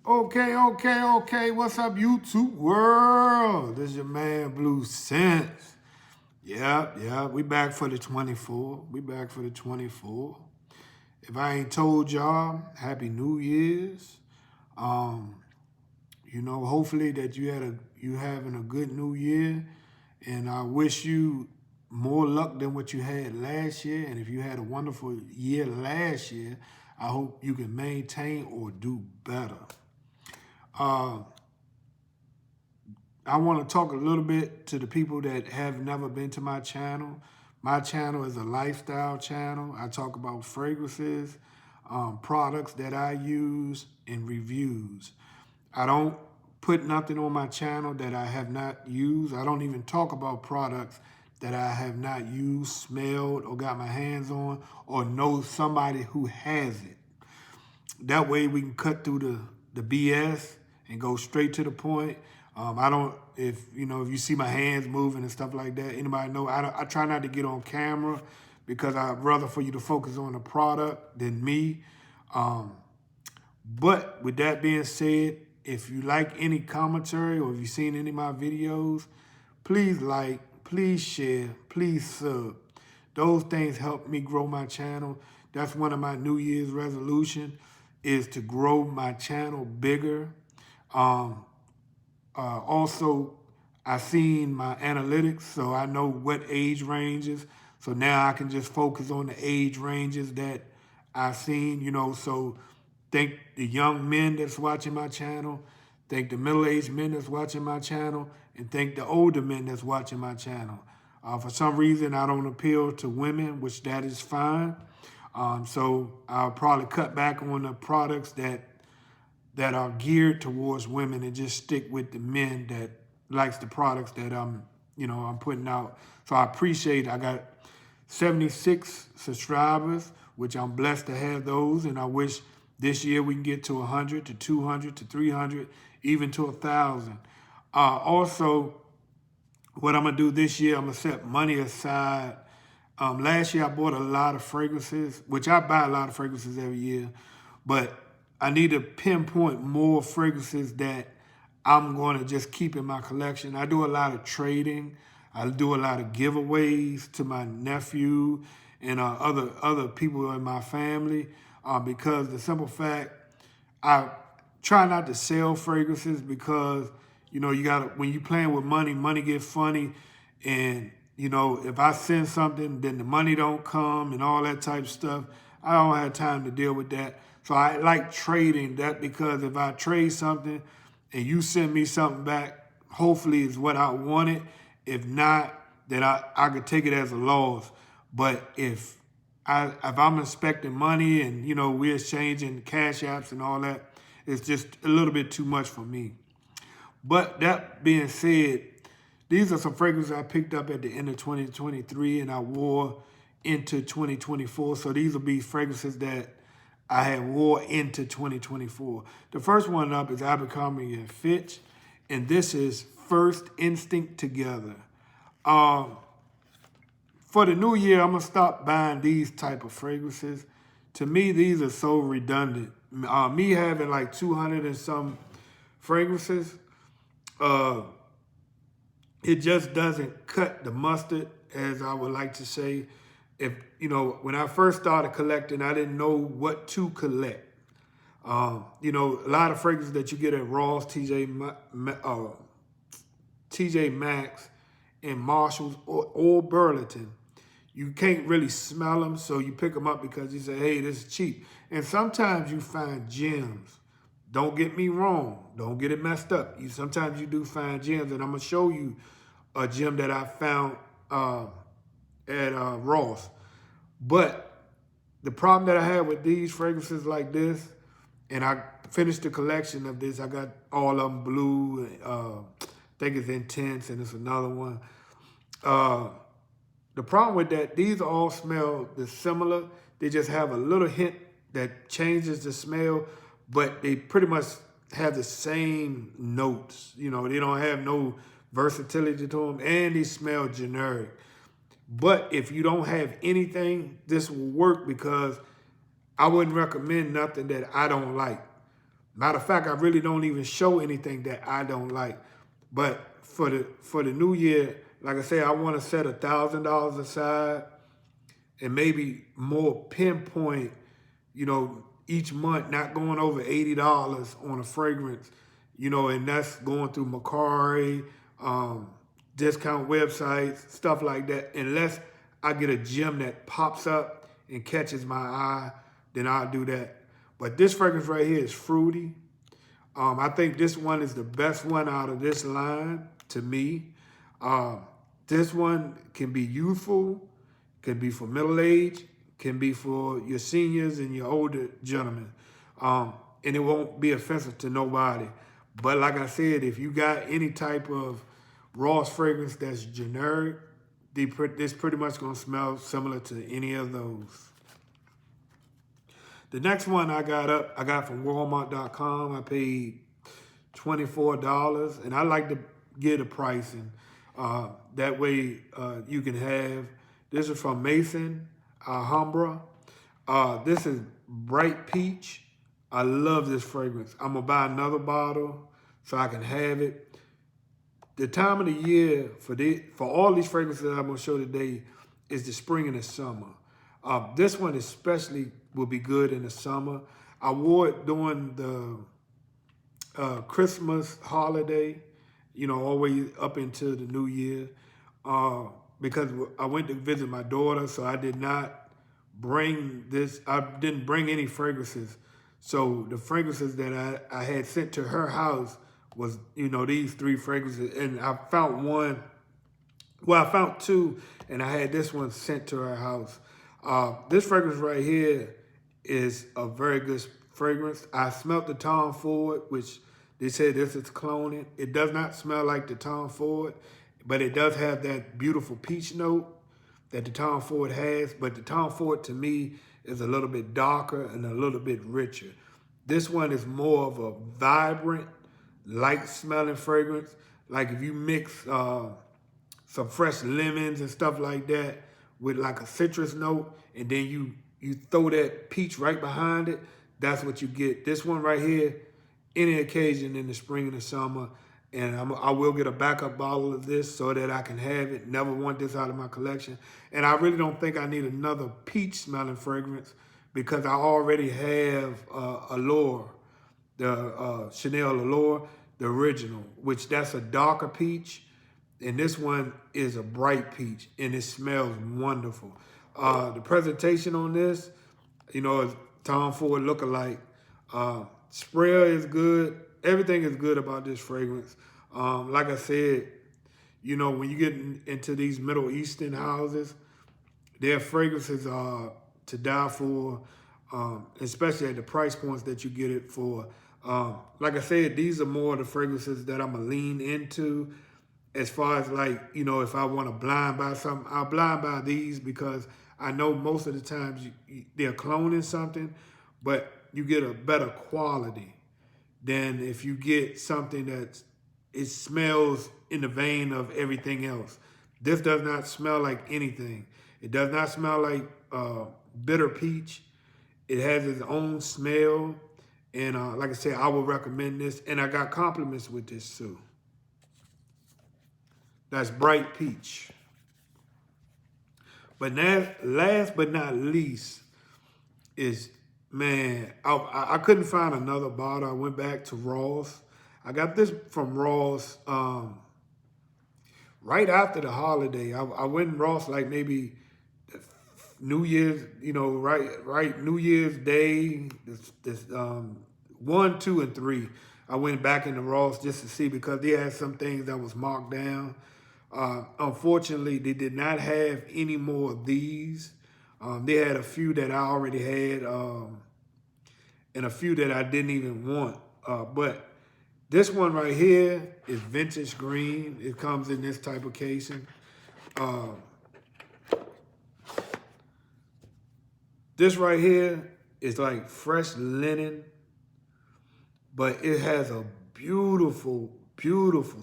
Okay. What's up, YouTube world? This is your man, Blue Sense. Yeah. We back for the 24. We back for the 24. If I ain't told y'all, Happy New Year's. Hopefully that you having a good New Year, and I wish you more luck than what you had last year. And if you had a wonderful year last year, I hope you can maintain or do better. Uh, I want to talk a little bit to the people that have never been to my channel. My channel is a lifestyle channel. I talk about fragrances, products that I use, and reviews. I don't put nothing on my channel that I have not used. I don't even talk about products that I have not used, smelled, or got my hands on, or know somebody who has it. That way we can cut through the BS and go straight to the point. If you see my hands moving and stuff like that, anybody know, I try not to get on camera because I'd rather for you to focus on the product than me. But with that being said, if you like any commentary or if you've seen any of my videos, please like, please share, please sub. Those things help me grow my channel. That's one of my New Year's resolution, is to grow my channel bigger. Also, I seen my analytics, so I know what age ranges. So now I can just focus on the age ranges that I seen, so thank the young men that's watching my channel, thank the middle-aged men that's watching my channel, and thank the older men that's watching my channel. For some reason, I don't appeal to women, which that is fine. So I'll probably cut back on the products that are geared towards women and just stick with the men that likes the products that I'm putting out. So I appreciate it. I got 76 subscribers, which I'm blessed to have those. And I wish this year we can get to 100, to 200, to 300, even to 1,000. Also, what I'm gonna do this year, I'm gonna set money aside. Last year I bought a lot of fragrances, which I buy a lot of fragrances every year, but I need to pinpoint more fragrances that I'm going to just keep in my collection. I do a lot of trading. I do a lot of giveaways to my nephew and other people in my family because the simple fact, I try not to sell fragrances because, when you playing with money, money get funny. And, if I send something, then the money don't come and all that type of stuff. I don't have time to deal with that. So I like trading that, because if I trade something and you send me something back, hopefully it's what I wanted. If not, then I could take it as a loss. But if I'm expecting money and, we're exchanging cash apps and all that, it's just a little bit too much for me. But that being said, these are some fragrances I picked up at the end of 2023 and I wore into 2024. So these will be fragrances that I had wore into 2024. The first one up is Abercrombie and Fitch, and this is First Instinct Together. For the new year, I'm gonna stop buying these type of fragrances. To me, these are so redundant. Me having like 200 and some fragrances, it just doesn't cut the mustard, as I would like to say. When I first started collecting, I didn't know what to collect. A lot of fragrances that you get at Ross, TJ Maxx, and Marshalls, or Burlington, you can't really smell them, so you pick them up because you say, hey, this is cheap. And sometimes you find gems. Don't get me wrong. Don't get it messed up. Sometimes you do find gems, and I'm going to show you a gem that I found at Ross. But the problem that I had with these fragrances like this, and I finished the collection of this, I got all of them blue, I think it's Intense, and it's another one. The problem with that, these all smell similar. They just have a little hint that changes the smell, but they pretty much have the same notes. They don't have no versatility to them, and they smell generic. But if you don't have anything, this will work, because I wouldn't recommend nothing that I don't like. Matter of fact, I really don't even show anything that I don't like. But for the new year, like I say, I want to set $1,000 aside and maybe more pinpoint, each month, not going over $80 on a fragrance, and that's going through Macari, discount websites, stuff like that. Unless I get a gem that pops up and catches my eye, then I'll do that. But this fragrance right here is fruity. I think this one is the best one out of this line to me. Um, this one can be youthful, can be for middle age, can be for your seniors and your older gentlemen. And it won't be offensive to nobody. But like I said, if you got any type of Ross fragrance that's generic, this pretty much gonna smell similar to any of those. The next one I got from Walmart.com. I paid $24, and I like to get a pricing. That way you can have. This is from Mason Alhambra. This is Bright Peach. I love this fragrance. I'm gonna buy another bottle so I can have it. The time of the year for all these fragrances that I'm gonna show today is the spring and the summer. This one especially will be good in the summer. I wore it during the Christmas holiday, always up into the New Year, because I went to visit my daughter, so I did not bring this. I didn't bring any fragrances. So the fragrances that I had sent to her house was, these 3 fragrances, and I found one. Well, I found 2, and I had this one sent to her house. This fragrance right here is a very good fragrance. I smelled the Tom Ford, which they said this is Cologne. It does not smell like the Tom Ford, but it does have that beautiful peach note that the Tom Ford has. But the Tom Ford, to me, is a little bit darker and a little bit richer. This one is more of a vibrant, light-smelling fragrance. Like if you mix some fresh lemons and stuff like that with like a citrus note, and then you throw that peach right behind it, that's what you get. This one right here, any occasion in the spring and the summer, and I will get a backup bottle of this so that I can have it. Never want this out of my collection. And I really don't think I need another peach smelling fragrance because I already have Allure, the Chanel Allure, the original, which that's a darker peach. And this one is a bright peach, and it smells wonderful. The presentation on this, is Tom Ford lookalike. Sprayer is good. Everything is good about this fragrance. Like I said, when you get into these Middle Eastern houses, their fragrances are to die for, especially at the price points that you get it for. Like I said, these are more of the fragrances that I'm going to lean into. As far as if I want to blind buy something, I'll blind buy these because I know most of the times they're cloning something, but you get a better quality than if you get something it smells in the vein of everything else. This does not smell like anything. It does not smell like bitter peach. It has its own smell. And like I said, I would recommend this. And I got compliments with this too. That's Bright Peach. But now, last but not least is, man, I couldn't find another bottle. I went back to Ross. I got this from Ross right after the holiday. I went in Ross like maybe New Year's, right New Year's Day, this 1, 2, and 3. I went back into Ross just to see because they had some things that was marked down. Unfortunately, they did not have any more of these. They had a few that I already had and a few that I didn't even want. But this one right here is vintage green. It comes in this type of casing. This right here is like fresh linen, but it has a beautiful, beautiful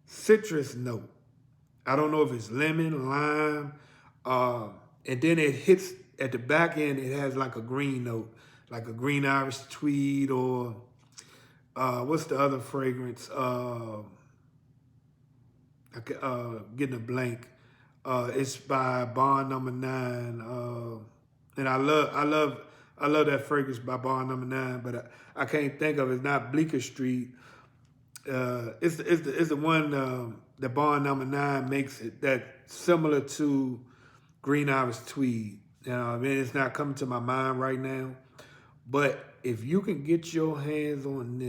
citrus note. I don't know if it's lemon, lime, and then it hits at the back end. It has like a green note, like a green Irish tweed, or what's the other fragrance? Getting a blank. It's by Bond Number 9, and I love that fragrance by Bond Number 9, but I can't think of it. It's not Bleecker Street. It's the one that Bond Number 9 makes it that similar to Green Irish Tweed. I mean, it's not coming to my mind right now, but if you can get your hands on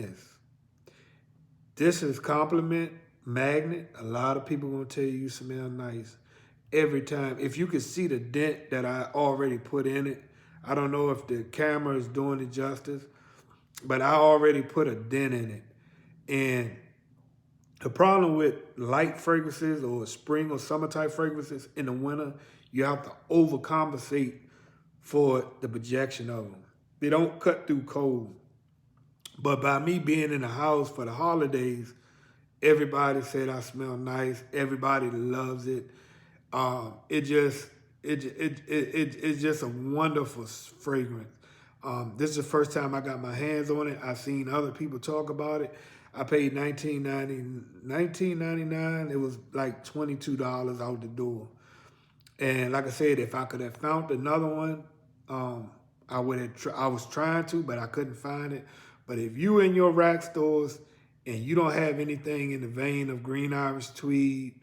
this is compliment magnet. A lot of people gonna tell you smell nice every time. If you could see the dent that I already put in it, I don't know if the camera is doing it justice, but I already put a dent in it. And the problem with light fragrances or spring or summer type fragrances in the winter, you have to overcompensate for the projection of them. They don't cut through cold. But by me being in the house for the holidays, everybody said I smell nice. Everybody loves it. It's just a wonderful fragrance. This is the first time I got my hands on it. I've seen other people talk about it. I paid $19.99. It was like $22 out the door. And like I said, if I could have found another one, I would have. I was trying to, but I couldn't find it. But if you in your rack stores and you don't have anything in the vein of Green Irish Tweed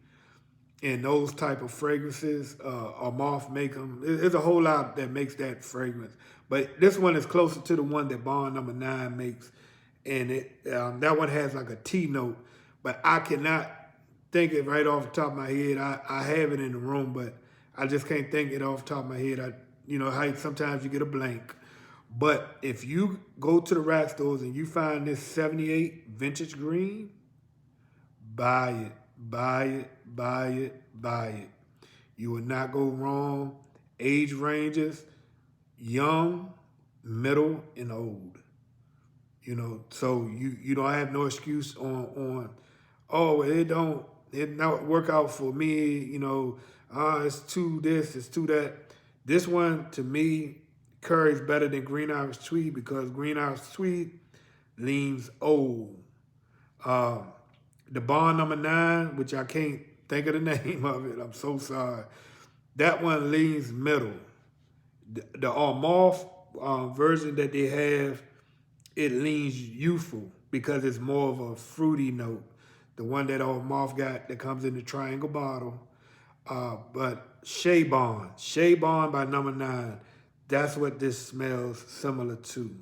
and those type of fragrances, or Moth make them, there's a whole lot that makes that fragrance. But this one is closer to the one that Bond Number 9 makes, and that one has like a tea note. But I cannot think it right off the top of my head. I have it in the room, but I just can't think it off the top of my head. You know how sometimes you get a blank. But if you go to the rack stores and you find this 78 Vintage Green, buy it, buy it, buy it, buy it. You will not go wrong. Age ranges, young, middle, and old. You know, so you don't have no excuse on oh, it not work out for me, you know, it's too this, it's too that. This one, to me, carries better than Green Irish Tweed because Green Irish Tweed leans old. The Bond Number 9, which I can't think of the name of it, I'm so sorry. That one leans middle. The Moth version that they have, it leans youthful because it's more of a fruity note. The one that Moth got that comes in the triangle bottle. But Shea Bond by Number 9, that's what this smells similar to.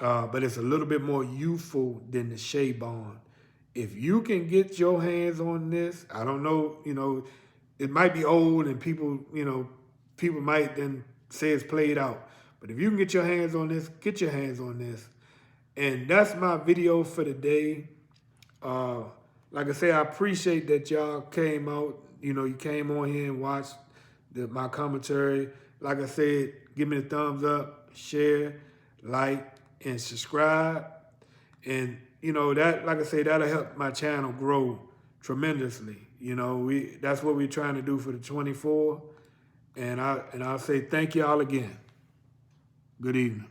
But it's a little bit more youthful than the Shea Bond. If you can get your hands on this, I don't know, you know, it might be old and people, you know, people might then say it's played out. But if you can get your hands on this, get your hands on this. And that's my video for today. Like I say, I appreciate that y'all came out. You know, you came on here and watched my commentary. Like I said, give me the thumbs up, share, like, and subscribe. And, you know, that, like I say, that'll help my channel grow tremendously. You know, that's what we're trying to do for the 24. And I'll say thank y'all again. Good evening.